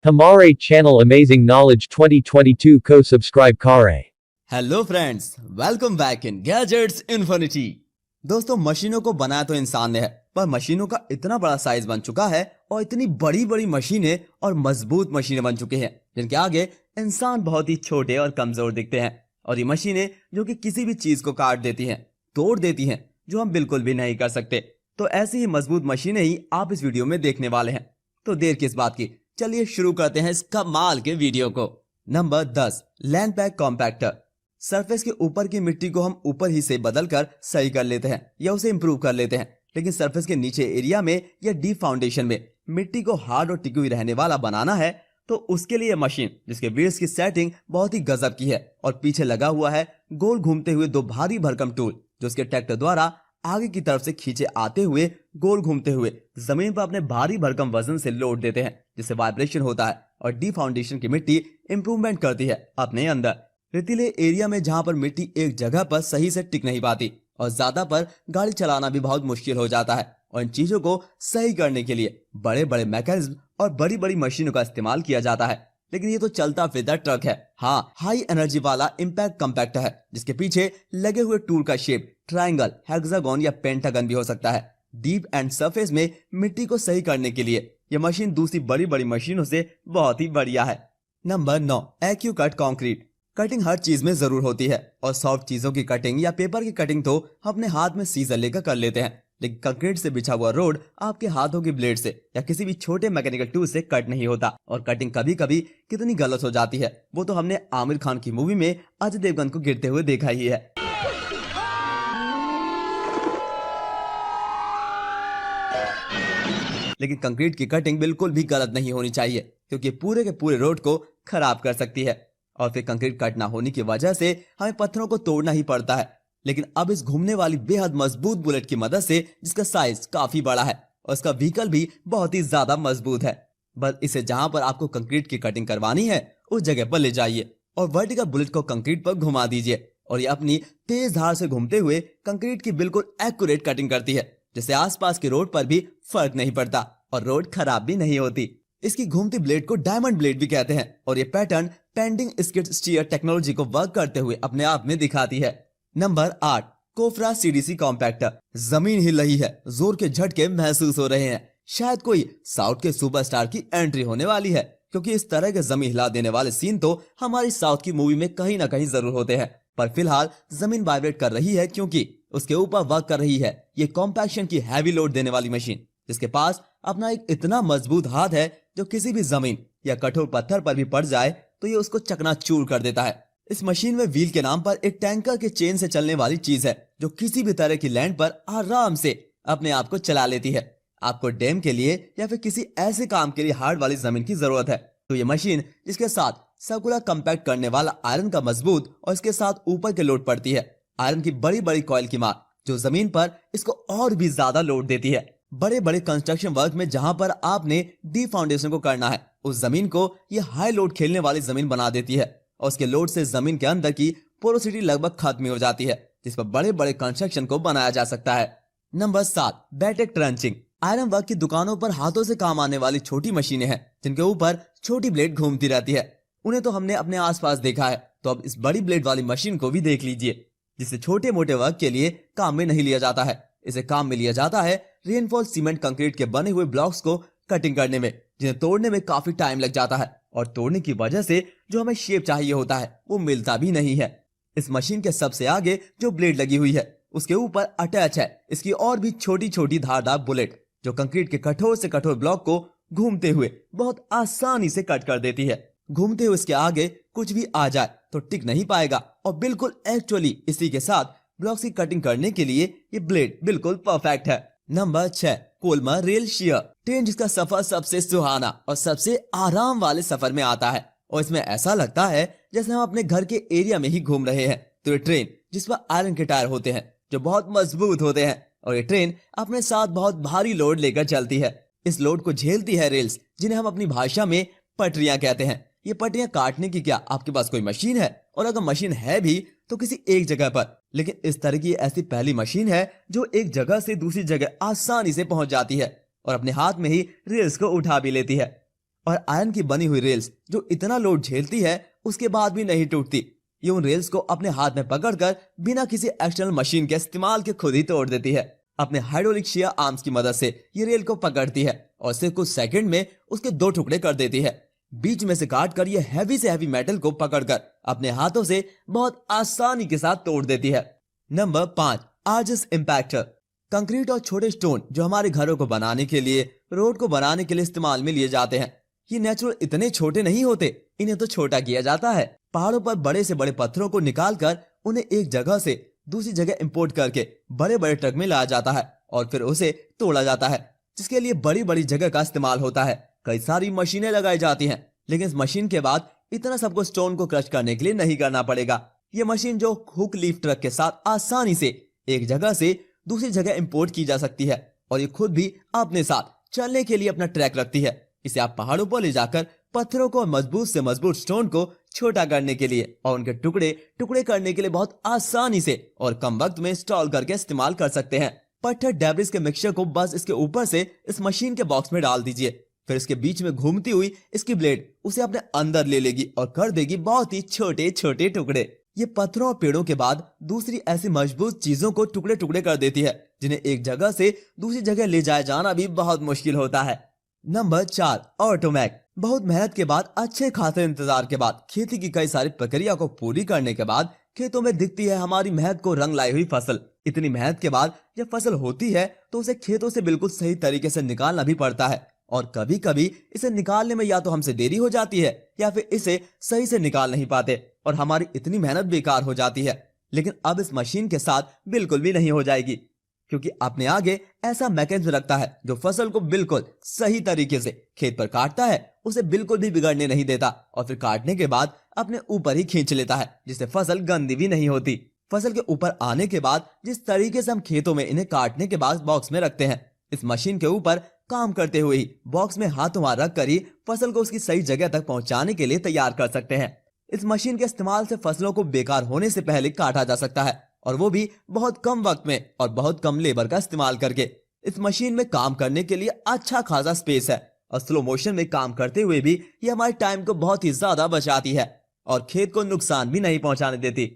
हमारे channel amazing knowledge 2022 को subscribe करें। Hello friends, welcome back in gadgets infinity. दोस्तों, मशीनों को बनाया तो इंसान ने है, पर मशीनों का इतना बड़ा साइज बन चुका है और इतनी बड़ी बड़ी मशीनें और मजबूत मशीनें बन चुकी हैं जिनके आगे इंसान बहुत ही छोटे और कमजोर दिखते हैं। और ये मशीनें जो कि किसी भी चीज को काट देती हैं, तोड़ देती हैं, जो हम बिल्कुल भी नहीं कर सकते। तो ऐसी ही मजबूत मशीनें ही आप इस वीडियो में देखने वाले हैं। तो देर किस बात की, चलिए शुरू करते हैं इस कमाल के वीडियो को। Number 10, land pack compactor. Surface के ऊपर की मिट्टी को हम ऊपर ही से बदलकर सही कर लेते हैं या उसे इंप्रूव कर लेते हैं, लेकिन सरफेस के नीचे एरिया में या डीप फाउंडेशन में मिट्टी को हार्ड और टिकी हुई रहने वाला बनाना है, तो उसके लिए मशीन जिसके व्हील्स की सेटिंग बहुत ही गजब की है और पीछे लगा हुआ है गोल घूमते हुए दो भारी भरकम टूल जो उसके ट्रैक्टर द्वारा आगे की तरफ से खींचे आते हुए गोल घूमते हुए जमीन पर अपने भारी भरकम वजन से लोड देते हैं, जिससे वाइब्रेशन होता है और डी फाउंडेशन की मिट्टी इंप्रूवमेंट करती है अपने अंदर। रेतीले एरिया में जहां पर मिट्टी एक जगह पर सही से टिक नहीं पाती और ज्यादा पर गाड़ी चलाना भी बहुत मुश्किल हो जाता है, और इन चीजों को सही करने के लिए बड़े बड़े मैकेनिज्म और बड़ी बड़ी मशीनों का इस्तेमाल किया जाता है। लेकिन ये तो चलता फिरता ट्रक है। हाँ, हाई एनर्जी वाला इम्पैक्ट कंपैक्टर है जिसके पीछे लगे हुए टूल का शेप ट्रायंगल, हेक्सागन या पेंटागन भी हो सकता है। डीप एंड सरफेस में मिट्टी को सही करने के लिए यह मशीन दूसरी बड़ी बड़ी मशीनों से बहुत ही बढ़िया है। नंबर 9, एक्यू कट कॉन्क्रीट। कटिंग हर चीज में जरूर होती है और सॉफ्ट चीजों की कटिंग या पेपर की कटिंग तो अपने हाथ में सीजर लेकर कर लेते हैं, लेकिन कंक्रीट से बिछा हुआ रोड आपके हाथों की ब्लेड से या किसी भी छोटे मैकेनिकल टूल से कट नहीं होता, और कटिंग कभी कभी कितनी गलत हो जाती है वो तो हमने आमिर खान की मूवी में अजय देवगन को गिरते हुए देखा ही है। लेकिन कंक्रीट की कटिंग बिल्कुल भी गलत नहीं होनी चाहिए, क्योंकि पूरे के पूरे रोड को खराब कर सकती है। और फिर कंक्रीट कट ना होने की वजह से हमें पत्थरों को तोड़ना ही पड़ता है। लेकिन अब इस घूमने वाली बेहद मजबूत बुलेट की मदद से, जिसका साइज काफी बड़ा है और इसका व्हीकल भी बहुत ही ज्यादा मजबूत है, बस इसे जहां पर आपको कंक्रीट की कटिंग करवानी है उस जगह पर ले जाइए और वर्टिकल बुलेट को कंक्रीट पर घुमा दीजिए, और ये अपनी तेज धार से घूमते हुए कंक्रीट की बिल्कुल एक्यूरेट कटिंग करती है, जिससे आसपास के रोड पर भी फर्क नहीं पड़ता और रोड खराब भी नहीं होती। इसकी घूमती ब्लेड को डायमंड ब्लेड भी कहते हैं, और ये patent pending skid steer technology को वर्क करते हुए अपने आप में दिखाती है। नंबर 8, कोफ्रा सीडीसी कॉम्पैक्टर। जमीन हिल रही है, जोर के झटके महसूस हो रहे हैं, शायद कोई साउथ के सुपरस्टार की एंट्री होने वाली है, क्योंकि इस तरह के जमीन हिला देने वाले सीन तो हमारी साउथ की मूवी में कहीं ना कहीं जरूर होते हैं। पर फिलहाल जमीन वाइब्रेट कर रही है क्योंकि उसके ऊपर वर्क कर रही है ये कॉम्पैक्शन की हैवी लोड देने वाली मशीन, जिसके पास अपना एक इतना मजबूत हाथ है जो किसी भी जमीन या कठोर पत्थर पर भी पड़ जाए तो ये उसको चकनाचूर कर देता है। इस मशीन में व्हील के नाम पर एक टैंकर के चेन से चलने वाली चीज है जो किसी भी तरह की लैंड पर आराम से अपने आप को चला लेती है। आपको डैम के लिए या फिर किसी ऐसे काम के लिए हार्ड वाली जमीन की जरूरत है, तो ये मशीन जिसके साथ सर्कुलर कंपैक्ट करने वाला आयरन का मजबूत और इसके साथ ऊपर के लोड पड़ती है आयरन की बड़ी बड़ी कॉइल की मार, जो जमीन पर इसको और भी ज्यादा लोड देती है। बड़े बड़े कंस्ट्रक्शन वर्क में जहां पर आपने डी फाउंडेशन को करना है, उस जमीन को ये हाई लोड खेलने वाली जमीन बना देती है, और उसके लोड से जमीन के अंदर की पोरोसिटी लगभग खत्म हो जाती है, जिस पर बड़े बड़े कंस्ट्रक्शन को बनाया जा सकता है। नंबर 7, बैटेक ट्रंचिंग। आयरन वर्क की दुकानों पर हाथों से काम आने वाली छोटी मशीनें हैं जिनके ऊपर छोटी ब्लेड घूमती रहती है। उन्हें तो हमने अपने आसपास देखा है, तो अब इस बड़ी ब्लेड वाली मशीन को भी देख लीजिए, जिसे छोटे मोटे वर्क के लिए काम में नहीं लिया जाता है। इसे काम में लिया जाता है रेनफॉल्स सीमेंट कंक्रीट के बने हुए ब्लॉक्स को कटिंग करने में, जिन्हें तोड़ने में काफी टाइम लग जाता है, और तोड़ने की वजह से जो हमें शेप चाहिए होता है वो मिलता भी नहीं है। इस मशीन के सबसे आगे जो ब्लेड लगी हुई है उसके ऊपर अटैच है इसकी और भी छोटी छोटी धारदार बुलेट, जो कंक्रीट के कठोर से कठोर ब्लॉक को घूमते हुए बहुत आसानी से कट कर देती है। घूमते हुए इसके आगे कुछ भी आ जाए तो टिक नहीं पाएगा, और बिल्कुल एक्चुअली इसी के साथ ब्लॉक्स की कटिंग करने के लिए ये ब्लेड बिल्कुल परफेक्ट है। नंबर 6, कोलमर रेल शेयर। ट्रेन जिसका सफर सबसे सुहाना और सबसे आराम वाले सफर में आता है, और इसमें ऐसा लगता है जैसे हम अपने घर के एरिया में ही घूम रहे हैं। तो ये ट्रेन जिस पर आयरन के टायर होते हैं जो बहुत मजबूत होते हैं, और ये ट्रेन अपने साथ बहुत भारी लोड लेकर चलती है। इस लोड को झेलती है रेल्स, जिन्हें हम अपनी भाषा में पटरियां कहते हैं। ये पटरियां काटने की क्या आपके पास कोई मशीन है? और अगर मशीन है भी तो किसी एक जगह पर, लेकिन इस तरह की ऐसी पहली मशीन है जो एक जगह से दूसरी जगह आसानी से पहुंच जाती है और अपने हाथ में ही रेल्स को उठा भी लेती है। और आयरन की बनी हुई रेल्स जो इतना लोड झेलती है उसके बाद भी नहीं टूटती। ये उन रेल्स को अपने हाथ में पकड़कर बिना किसी एक्सटर्नल मशीन के इस्तेमाल के खुद ही तोड़ देती है। अपने हाइड्रोलिक शियर आर्म्स की मदद से ये रेल को पकड़ती है और सिर्फ कुछ सेकंड में उसके 2 टुकड़े कर देती है। बीच में से काटकर ये हैवी से हैवी मेटल को पकड़कर अपने हाथों से बहुत आसानी के साथ तोड़ देती है। Number 5, arches इम्पैक्टर। कंक्रीट और छोटे स्टोन जो हमारे घरों को बनाने के लिए, रोड को बनाने के लिए इस्तेमाल में लिए जाते हैं, ये नेचुरल इतने छोटे नहीं होते, इन्हें तो छोटा किया जाता है। पहाड़ों पर बड़े से बड़े पत्थरों को निकालकर उन्हें एक जगह से दूसरी जगह इंपोर्ट करके बड़े बड़े ट्रक में लाया जाता है और फिर उसे तोड़ा जाता है, जिसके लिए बड़ी बड़ी जगह का इस्तेमाल होता है। कई सारी मशीनें लगाई जाती हैं, लेकिन इस मशीन के बाद इतना सबको स्टोन को क्रश करने के लिए नहीं करना पड़ेगा। ये मशीन जो हुक लीफ ट्रक के साथ आसानी से एक जगह से दूसरी जगह इंपोर्ट की जा सकती है और ये खुद भी अपने साथ चलने के लिए अपना ट्रैक रखती है। इसे आप पहाड़ों पर ले जाकर पत्थरों को मजबूत से मजबूत स्टोन को छोटा करने के लिए और उनके टुकड़े टुकड़े करने के लिए बहुत आसानी से और कम वक्त में इंस्टॉल करके इस्तेमाल कर सकते हैं। पत्थर डेब्रिस के मिक्सचर को बस इसके ऊपर से इस मशीन के बॉक्स में डाल दीजिए, फिर इसके बीच में घूमती हुई इसकी ब्लेड उसे अपने अंदर ले लेगी और कर देगी बहुत ही छोटे छोटे टुकड़े। ये पत्थरों और पेड़ों के बाद दूसरी ऐसी मजबूत चीजों को टुकड़े टुकड़े कर देती है जिन्हें एक जगह से दूसरी जगह ले जाया जाना भी बहुत मुश्किल होता है। नंबर 4, ऑटोमैक। बहुत मेहनत के बाद, अच्छे खासे इंतजार के बाद, खेती की कई सारी प्रक्रिया को पूरी करने के बाद खेतों में दिखती है हमारी मेहनत को रंग लाई हुई फसल। इतनी मेहनत के बाद जब फसल होती है तो उसे खेतों से बिल्कुल सही तरीके से निकालना भी पड़ता है और कभी कभी इसे निकालने में या तो हमसे देरी हो जाती है या फिर इसे सही से निकाल नहीं पाते और हमारी इतनी मेहनत बेकार हो जाती है। लेकिन अब इस मशीन के साथ बिल्कुल भी नहीं हो जाएगी, क्योंकि अपने आगे ऐसा मैकेनिज्म रखता है जो फसल को बिल्कुल सही तरीके से खेत पर काटता है, उसे बिल्कुल भी बिगड़ने नहीं देता और फिर काटने के बाद अपने ऊपर ही खींच लेता है, जिससे फसल गंदी भी नहीं होती। फसल के ऊपर आने के बाद जिस तरीके से हम खेतों में इन्हें काटने के बाद बॉक्स में रखते हैं, इस मशीन के ऊपर काम करते हुए ही बॉक्स में हाथों हाथ रख कर ही फसल को उसकी सही जगह तक पहुंचाने के लिए तैयार कर सकते हैं। इस मशीन के इस्तेमाल से फसलों को बेकार होने से पहले काटा जा सकता है और वो भी बहुत कम वक्त में और बहुत कम लेबर का इस्तेमाल करके। इस मशीन में काम करने के लिए अच्छा खासा स्पेस है और स्लो मोशन में काम करते हुए भी ये हमारे टाइम को बहुत ही ज्यादा बचाती है और खेत को नुकसान भी नहीं पहुंचाने देती।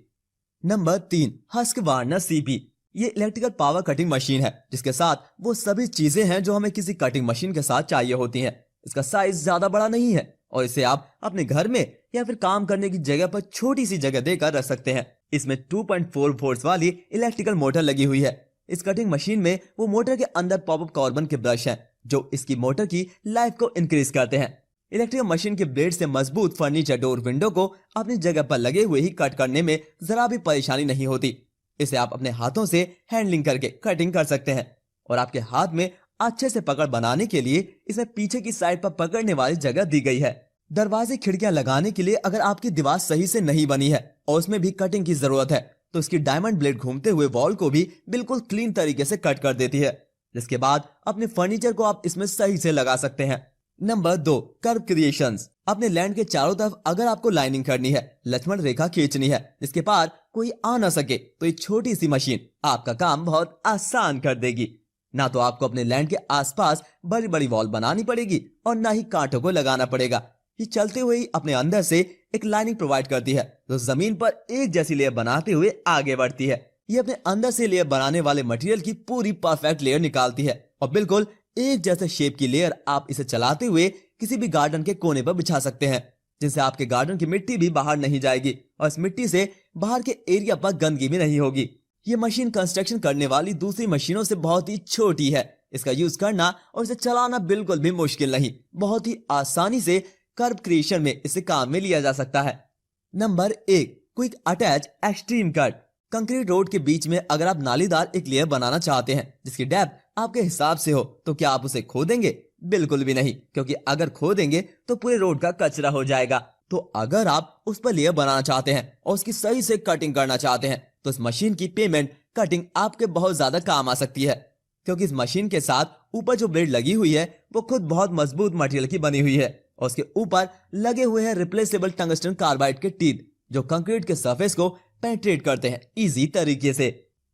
Number 3, Husqvarna CP. ये इलेक्ट्रिकल पावर कटिंग मशीन है जिसके साथ वो सभी चीजें हैं जो हमें किसी कटिंग मशीन के साथ चाहिए होती हैं। इसका साइज ज्यादा बड़ा नहीं है और इसे आप अपने घर में या फिर काम करने की जगह पर छोटी सी जगह देकर रख सकते हैं। इसमें 2.4 वोल्ट वाली इलेक्ट्रिकल मोटर लगी हुई है। इस कटिंग मशीन में वो मोटर के अंदर पॉपअप कार्बन के ब्रश हैं जो इसकी मोटर की लाइफ को इंक्रीज करते हैं। इलेक्ट्रिकल मशीन के ब्लेड से मजबूत फर्नीचर डोर विंडो को अपनी जगह पर लगे हुए ही कट करने में जरा भी परेशानी नहीं होती। इसे आप अपने हाथों से हैंडलिंग करके कटिंग कर सकते हैं और आपके हाथ में अच्छे से पकड़ बनाने के लिए इसमें पीछे की साइड पर पकड़ने वाली जगह दी गई है। दरवाजे खिड़कियां लगाने के लिए अगर आपकी दीवार सही से नहीं बनी है और उसमें भी कटिंग की जरूरत है तो इसकी डायमंड ब्लेड घूमते हुए वॉल को भी बिल्कुल क्लीन तरीके से कट कर देती है, जिसके बाद अपने फर्नीचर को आप इसमें सही से लगा सकते हैं। Number 2, curve creations. अपने लैंड के चारों तरफ अगर आपको लाइनिंग करनी है, लक्ष्मण रेखा खींचनी है जिसके पार कोई आ ना सके, तो ये छोटी सी मशीन आपका काम बहुत आसान कर देगी। ना तो आपको अपने लैंड के आसपास बड़ी बड़ी वॉल बनानी पड़ेगी और ना ही कांटों को लगाना पड़ेगा। ये चलते हुए ही अपने अंदर से एक लाइनिंग प्रोवाइड करती है जो जमीन पर एक जैसी लेयर बनाते हुए आगे बढ़ती है। ये अपने अंदर से लेयर बनाने वाले मटेरियल की पूरी परफेक्ट लेयर निकालती है और बिल्कुल एक जैसे शेप की लेयर आप इसे चलाते हुए किसी भी गार्डन के कोने पर बिछा सकते हैं, जिससे आपके गार्डन की मिट्टी भी बाहर नहीं जाएगी और इस मिट्टी से बाहर के एरिया पर गंदगी भी नहीं होगी। ये मशीन कंस्ट्रक्शन करने वाली दूसरी मशीनों से बहुत ही छोटी है। इसका यूज करना और इसे चलाना बिल्कुल भी मुश्किल नहीं, बहुत ही आसानी से कर्व क्रिएशन में इसे काम में लिया जा सकता है। Number 1, quick attach extreme cut. Concrete road के बीच में अगर आप नालीदार एक लेयर बनाना चाहते हैं जिसकी डेप्थ आपके हिसाब से हो, तो क्या आप उसे खोदेंगे? बिल्कुल भी नहीं, क्योंकि अगर खोदेंगे तो पूरे रोड का कचरा हो जाएगा। तो अगर आप उस पर लेयर बनाना चाहते हैं और उसकी सही से कटिंग करना चाहते हैं तो इस मशीन की पेमेंट कटिंग आपके बहुत ज्यादा काम आ सकती है, क्योंकि इस मशीन के साथ ऊपर जो ब्लेड लगी हुई है वो खुद बहुत मजबूत मटेरियल की बनी हुई है और उसके ऊपर लगे हुए हैं रिप्लेसेबल टंगस्टन कार्बाइड के टीथ जो कंक्रीट के सरफेस को पेनिट्रेट करते हैं इजी तरीके से।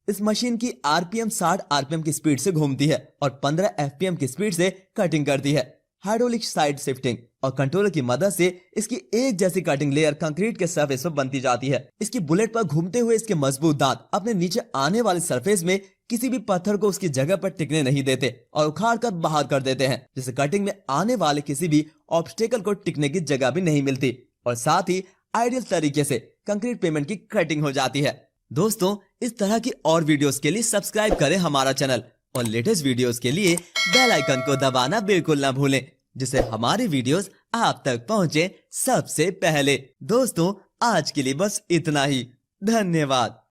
इस मशीन की आरपीएम 60 आरपीएम की स्पीड से घूमती है और 15 एफपीएम की स्पीड से कटिंग करती है। हाइड्रोलिक साइड शिफ्टिंग और कंट्रोलर की मदद से इसकी एक जैसी कटिंग लेयर कंक्रीट के सरफेस पर बनती जाती है। इसकी बुलेट पर घूमते हुए इसके मजबूत दांत अपने नीचे आने वाले सरफेस में किसी भी पत्थर को उसकी जगह पर टिकने नहीं देते और उखाड़ कर बाहर कर देते हैं, जिससे कटिंग में आने वाले किसी भी ऑब्स्टेकल को टिकने की जगह भी नहीं मिलती और साथ ही आइडियल तरीके से कंक्रीट पेमेंट की कटिंग हो जाती है। दोस्तों, इस तरह की और वीडियोस के लिए सब्सक्राइब करें हमारा चैनल और लेटेस्ट वीडियोस के लिए बेल आइकन को दबाना बिल्कुल ना भूलें, जिससे हमारी वीडियोस आप तक पहुंचे सबसे पहले। दोस्तों, आज के लिए बस इतना ही। धन्यवाद।